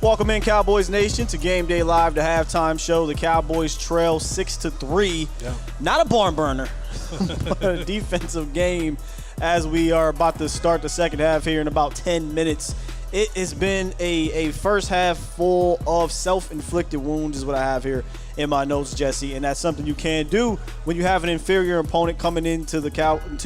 Welcome in, Cowboys Nation, to Game Day Live, the halftime show. The Cowboys trail 6-3. Yeah. Not a barn burner, but a defensive game as we are about to start the second half here in about 10 minutes. It has been a first half full of self-inflicted wounds is what I have here in my notes, Jesse, and that's something you can't do when you have an inferior opponent coming into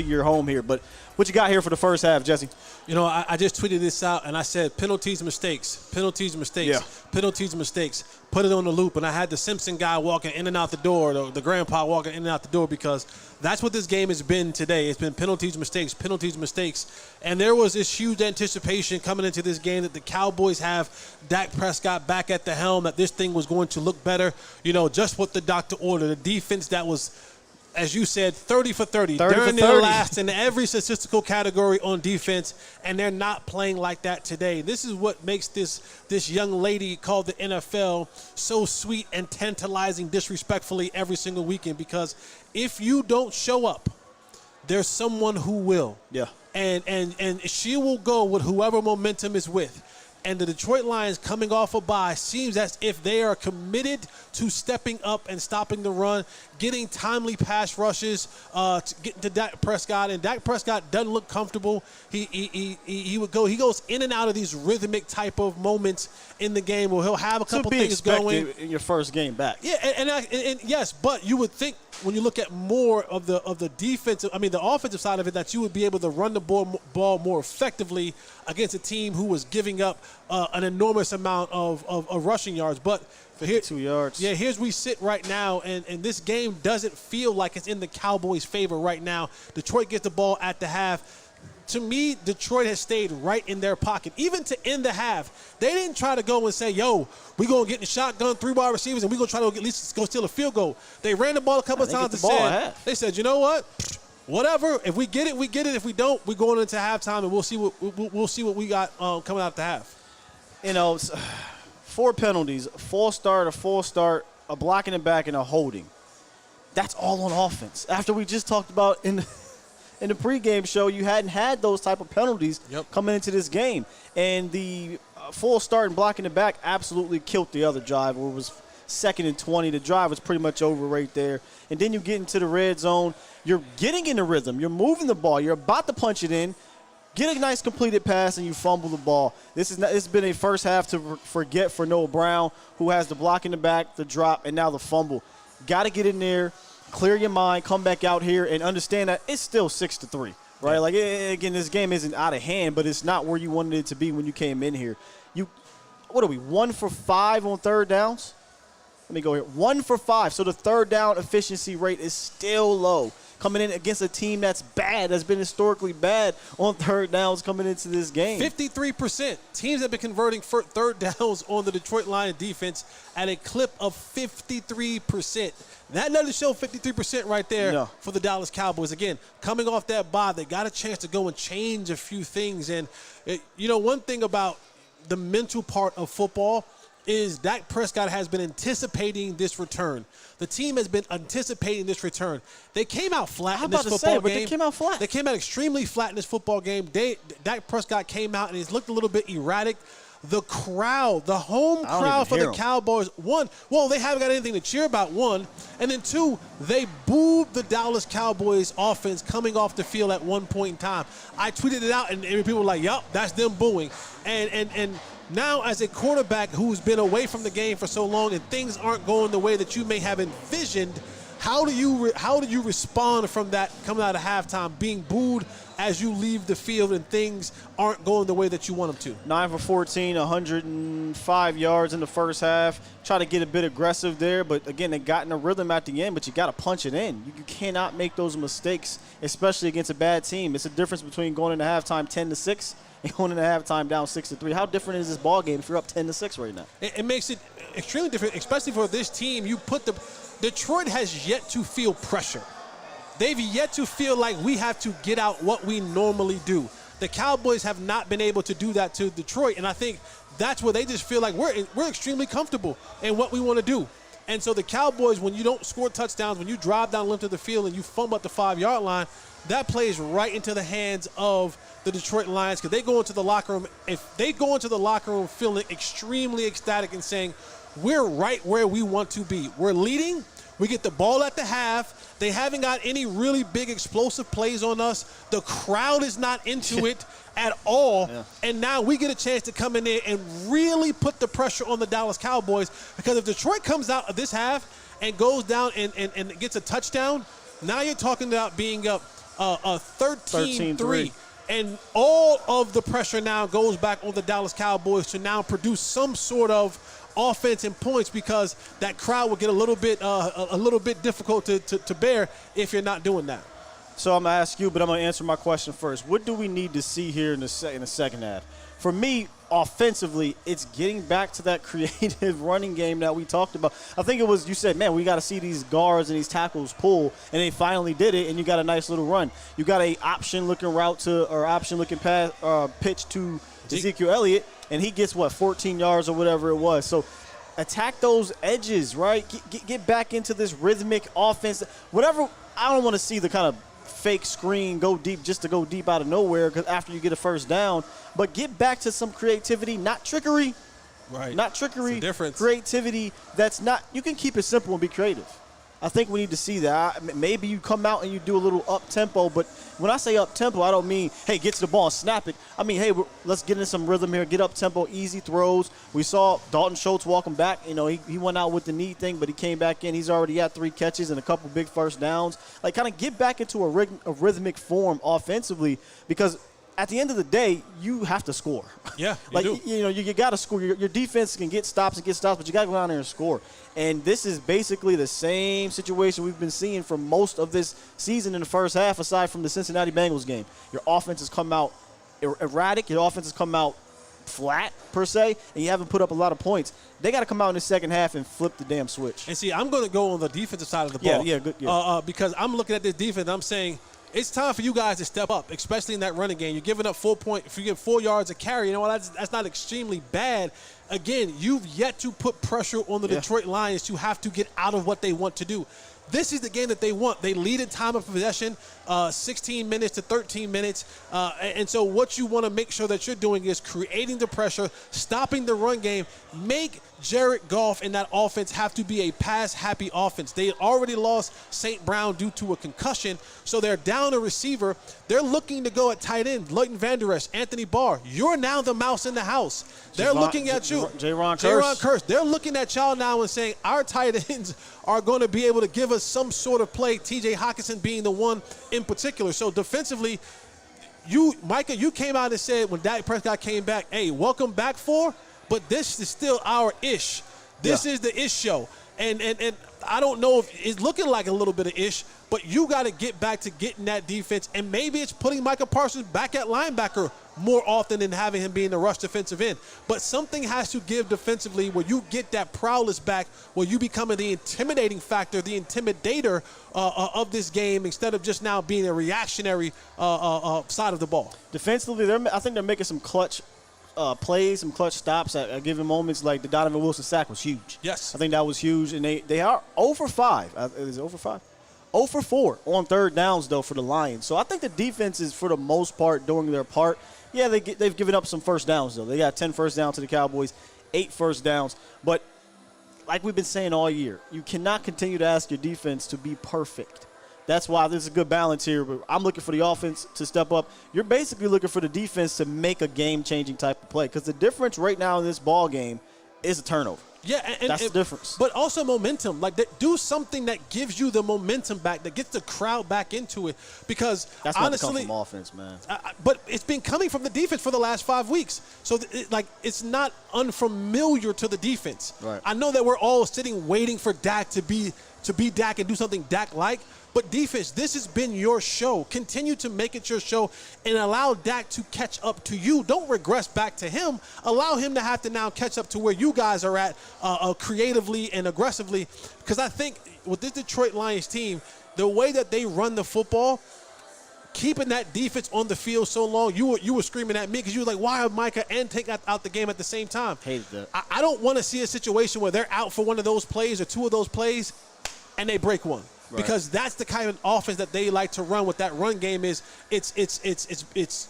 your home here. But what you got here for the first half, Jesse? You know, I just tweeted this out, and I said penalties, mistakes, penalties, mistakes, penalties, mistakes. Put it on the loop, and I had the Simpson guy walking in and out the door, the grandpa walking in and out the door, because that's what this game has been today. It's been penalties, mistakes. And there was this huge anticipation coming into this game that the Cowboys have Dak Prescott back at the helm, that this thing was going to look better. You know, just what the doctor ordered, a defense that was, as you said, 30 for 30. They're their last in every statistical category on defense, and they're not playing like that today. This is what makes this young lady called the NFL so sweet and tantalizing disrespectfully every single weekend, because if you don't show up, there's someone who will. Yeah. And she will go with whoever momentum is with. And the Detroit Lions, coming off a bye, seems as if they are committed to stepping up and stopping the run, getting timely pass rushes, getting to Dak Prescott. And Dak Prescott doesn't look comfortable. He goes in and out of these rhythmic type of moments in the game where he'll have a couple things going in your first game back. Yeah, and yes, but you would think when you look at more of the defensive, the offensive side of it, that you would be able to run the ball more effectively against a team who was giving up an enormous amount of rushing yards. But for here, 2 yards. Yeah, here's we sit right now, and this game doesn't feel like it's in the Cowboys' favor right now. Detroit gets the ball at the half. To me, Detroit has stayed right in their pocket. Even to end the half, they didn't try to go and say, yo, we're going to get in the shotgun, 3 wide receivers, and we're going to try to at least go steal a field goal. They ran the ball a couple of times and said, you know what? Whatever. If we get it, we get it. If we don't, we're going into halftime, and we'll see what we got coming out the half. You know, 4 penalties, a full start, a blocking it back, and a holding. That's all on offense. After we just talked about in the pregame show, you hadn't had those type of penalties coming into this game. And the full start and blocking it back absolutely killed the other drive, where it was 2nd and 20. The drive was pretty much over right there. And then you get into the red zone. You're getting in the rhythm. You're moving the ball. You're about to punch it in. Get a nice completed pass, and you fumble the ball. It's been a first half to forget for Noah Brown, who has the block in the back, the drop, and now the fumble. Got to get in there, clear your mind, come back out here, and understand that it's still 6-3, right? Yeah. Like, again, this game isn't out of hand, but it's not where you wanted it to be when you came in here. What are we, 1 for 5 on third downs? Let me go here. 1 for 5. So the third down efficiency rate is still low. Coming in against a team that's bad, that's been historically bad on third downs coming into this game. 53%. Teams have been converting third downs on the Detroit Lions defense at a clip of 53%. That doesn't show 53% right there for the Dallas Cowboys. Again, coming off that bye, they got a chance to go and change a few things. And, one thing about the mental part of football is Dak Prescott has been anticipating this return. The team has been anticipating this return. They came out flat in this football game. They came out flat. They came out extremely flat in this football game. Dak Prescott came out, and he's looked a little bit erratic. The crowd, the home crowd for the Cowboys, they haven't got anything to cheer about, and then 2, they booed the Dallas Cowboys offense coming off the field at one point in time. I tweeted it out, and people were like, yup, that's them booing. And now, as a quarterback who's been away from the game for so long and things aren't going the way that you may have envisioned, how do you respond from that coming out of halftime, being booed as you leave the field and things aren't going the way that you want them to? 9 for 14, 105 yards in the first half. Try to get a bit aggressive there, but again, they got in a rhythm at the end, but you got to punch it in. You cannot make those mistakes, especially against a bad team. It's a difference between going into halftime 10-6 and going into halftime down 6-3. How different is this ball game if you're up 10-6 right now? It makes it extremely different, especially for this team. Detroit has yet to feel pressure. They've yet to feel like we have to get out what we normally do. The Cowboys have not been able to do that to Detroit, and I think that's where they just feel like we're extremely comfortable in what we want to do. And so the Cowboys, when you don't score touchdowns, when you drive down the length of the field and you fumble at the 5-yard line, that plays right into the hands of the Detroit Lions, because they go into the locker room. If they go into the locker room feeling extremely ecstatic and saying, we're right where we want to be. We're leading. We get the ball at the half. They haven't got any really big explosive plays on us. The crowd is not into it at all. Yeah. And now we get a chance to come in there and really put the pressure on the Dallas Cowboys, because if Detroit comes out of this half and goes down and gets a touchdown, now you're talking about being up 13-3. And all of the pressure now goes back on the Dallas Cowboys to now produce some sort of offense and points, because that crowd will get a little bit difficult to bear if you're not doing that. So I'm going to ask you, but I'm going to answer my question first. What do we need to see here in the second half? For me, offensively, it's getting back to that creative running game that we talked about. I think it was, you said, man, we got to see these guards and these tackles pull, and they finally did it, and you got a nice little run. You got a option-looking pass pitch to Ezekiel Elliott, and he gets, 14 yards or whatever it was. So attack those edges, right? Get back into this rhythmic offense. Whatever, I don't want to see the kind of fake screen go deep just to go deep out of nowhere because after you get a first down, but get back to some creativity, not trickery. Right. Not trickery. It's a difference. Creativity that's not – you can keep it simple and be creative. I think we need to see that. Maybe you come out and you do a little up-tempo, but when I say up-tempo, I don't mean, hey, get to the ball and snap it. I mean, hey, let's get in some rhythm here, get up-tempo, easy throws. We saw Dalton Schultz walking back. You know, he went out with the knee thing, but he came back in. He's already had 3 catches and a couple big first downs. Like, kind of get back into a rhythmic form offensively, because at the end of the day, you have to score. Yeah, you got to score. Your defense can get stops, but you got to go down there and score. And this is basically the same situation we've been seeing for most of this season in the first half, aside from the Cincinnati Bengals game. Your offense has come out erratic. Your offense has come out flat, per se, and you haven't put up a lot of points. They got to come out in the second half and flip the damn switch. And see, I'm going to go on the defensive side of the ball. Yeah, good. Yeah. Because I'm looking at this defense, and I'm saying, it's time for you guys to step up, especially in that running game. You're giving up 4 points. If you get 4 yards a carry, you know what? That's not extremely bad. Again, you've yet to put pressure on the Detroit Lions to have to get out of what they want to do. This is the game that they want. They lead in time of possession, 16 minutes to 13 minutes. And so what you want to make sure that you're doing is creating the pressure, stopping the run game, make Jared Goff and that offense have to be a pass-happy offense. They already lost St. Brown due to a concussion, so they're down a receiver. They're looking to go at tight end. Leighton Vander Esch, Anthony Barr, you're now the mouse in the house. They're looking at you. J-Ron Curse. They're looking at y'all now and saying our tight ends are going to be able to give us some sort of play, T.J. Hockenson being the one in particular. So defensively, Micah, you came out and said when Dak Prescott came back, hey, welcome back but this is still our ish. This is the ish show. And I don't know if it's looking like a little bit of ish, but you got to get back to getting that defense. And maybe it's putting Micah Parsons back at linebacker more often than having him being the rush defensive end. But something has to give defensively where you get that prowess back, where you become the intimidating factor, the intimidator of this game, instead of just now being a reactionary side of the ball. Defensively, I think they're making some clutch plays, some clutch stops at given moments. Like the Donovan Wilson sack was huge. Yes. I think that was huge. And they are 0 for 5. Is it 0 for 5? 0 for 4 on third downs, though, for the Lions. So I think the defense is, for the most part, doing their part. Yeah, they've given up some first downs, though. They got 10 first downs to the Cowboys, 8 first downs. But like we've been saying all year, you cannot continue to ask your defense to be perfect. That's why there's a good balance here. But I'm looking for the offense to step up. You're basically looking for the defense to make a game-changing type of play, because the difference right now in this ball game is a turnover. Yeah, and that's the difference. But also momentum. Like, do something that gives you the momentum back, that gets the crowd back into it. Because that's honestly, not come from offense, man. But it's been coming from the defense for the last 5 weeks. So it's not unfamiliar to the defense. Right. I know that we're all sitting waiting for Dak to be Dak and do something Dak-like. But defense, this has been your show. Continue to make it your show and allow Dak to catch up to you. Don't regress back to him. Allow him to have to now catch up to where you guys are at creatively and aggressively. Because I think with this Detroit Lions team, the way that they run the football keeping that defense on the field so long, you were screaming at me because you were like, why are Micah and Tank out the game at the same time? Hated that. I don't want to see a situation where they're out for one of those plays or two of those plays and they break one. Right. Because that's the kind of offense that they like to run. What that run game is, it's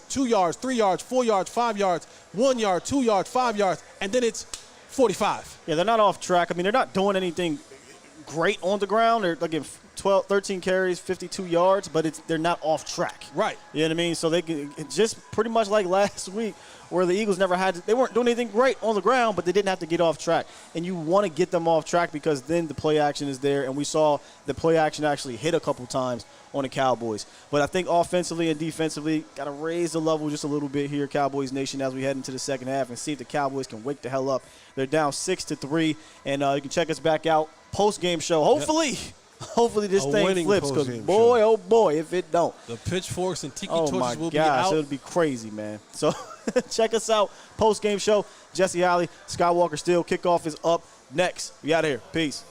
2 yards, 3 yards, 4 yards, 5 yards, 1 yard, 2 yards, 5 yards, and then it's 45. Yeah, they're not off track. I mean, they're not doing anything great on the ground. They're getting 13 carries, 52 yards, but they're not off track. Right. You know what I mean? So they can just pretty much like last week where the Eagles they weren't doing anything great on the ground, but they didn't have to get off track. And you want to get them off track because then the play action is there, and we saw the play action actually hit a couple times on the Cowboys. But I think offensively and defensively, got to raise the level just a little bit here, Cowboys Nation, as we head into the second half and see if the Cowboys can wake the hell up. They're down 6-3, and you can check us back out post-game show. Hopefully. Yep. Hopefully this thing flips because, boy, oh, boy, if it don't. The pitchforks and tiki torches will be out. Oh, my gosh, it'll be crazy, man. So check us out, post-game show. Jesse Holley, Skywalker Steel. Kickoff is up next. We out of here. Peace.